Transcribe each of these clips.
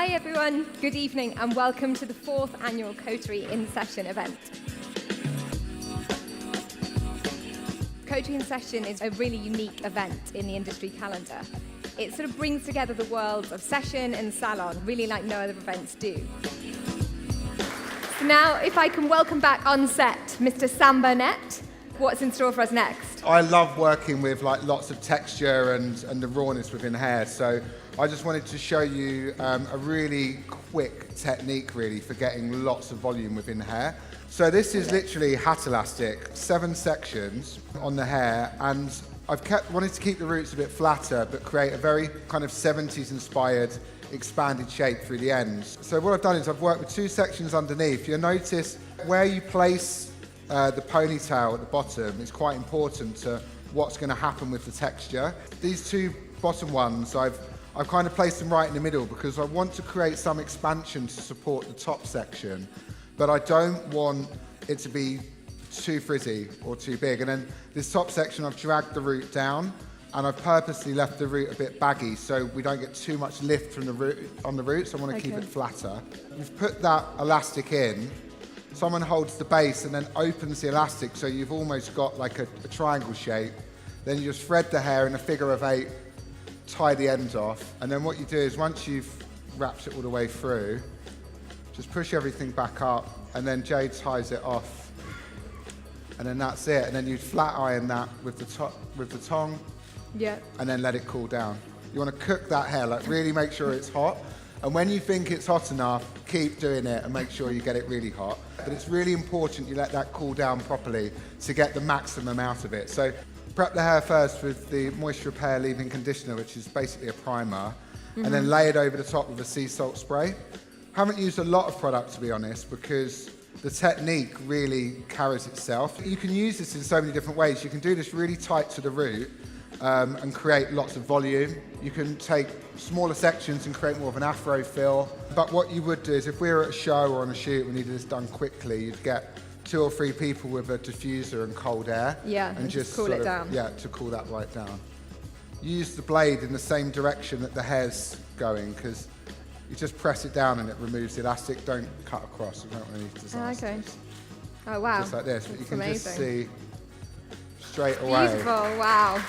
Hi everyone, good evening and welcome to the 4th annual Coterie In Session event. Coterie In Session is a really unique event in the industry calendar. It sort of brings together the worlds of session and salon, really like no other events do. So now, if I can welcome back on set Mr. Sam Burnett, what's in store for us next? I love working with lots of texture and the rawness within hair, so I just wanted to show you a really quick technique really for getting lots of volume within hair. So this is literally hat elastic, 7 sections on the hair, and I've wanted to keep the roots a bit flatter but create a very kind of 70s inspired expanded shape through the ends. So what I've done is I've worked with 2 sections underneath. You'll notice where you place the ponytail at the bottom is quite important to what's going to happen with the texture. These 2 bottom ones, I've kind of placed them right in the middle because I want to create some expansion to support the top section, but I don't want it to be too frizzy or too big. And then this top section, I've dragged the root down and I've purposely left the root a bit baggy so we don't get too much lift from the root on the root, so I want to keep it flatter. We've put that elastic in. Someone holds the base and then opens the elastic so you've almost got like a triangle shape. Then you just thread the hair in a figure of 8, tie the ends off, and then what you do is once you've wrapped it all the way through, just push everything back up and then Jade ties it off. And then that's it. And then you flat iron that with the tongue. Yeah. And then let it cool down. You want to cook that hair, like really make sure it's hot. And when you think it's hot enough, keep doing it and make sure you get it really hot. But it's really important you let that cool down properly to get the maximum out of it. So prep the hair first with the Moisture Repair Leave-In Conditioner, which is basically a primer, and then lay it over the top with a sea salt spray. Haven't used a lot of product, to be honest, because the technique really carries itself. You can use this in so many different ways. You can do this really tight to the root and create lots of volume. You can take smaller sections and create more of an afro fill. But what you would do is if we were at a show or on a shoot, we needed this done quickly, you'd get 2 or 3 people with a diffuser and cold air. Yeah, and just cool it down. Yeah, to cool that right down. Use the blade in the same direction that the hair's going, because you just press it down and it removes the elastic. Don't cut across, you don't want any disasters. Okay. Oh, wow. Just like this, but you can amazing. just see straight away. Beautiful, wow.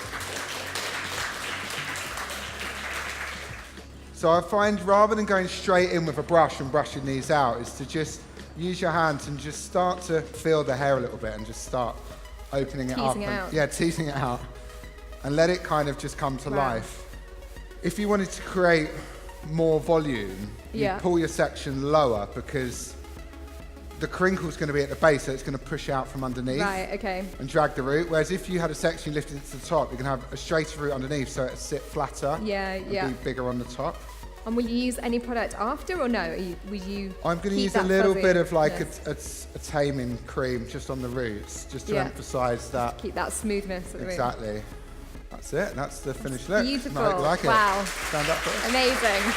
So I find rather than going straight in with a brush and brushing these out, is to just use your hands and just start to feel the hair a little bit and just start opening it up. Yeah, teasing it out. And let it kind of just come to life. If you wanted to create more volume, you pull your section lower because the crinkle's going to be at the base, so it's going to push out from underneath. Right, okay. And drag the root. Whereas if you had a section lifted to the top, you're going to have a straighter root underneath, so it'll sit flatter. Yeah, and be bigger on the top. And will you use any product after, or no? Will you? I'm going to use a little bit of like a taming cream just on the roots, just to emphasise that. Keep that smoothness at the root. Exactly. That's it. That's the finished look. Beautiful. Like wow. Stand up for it. Amazing.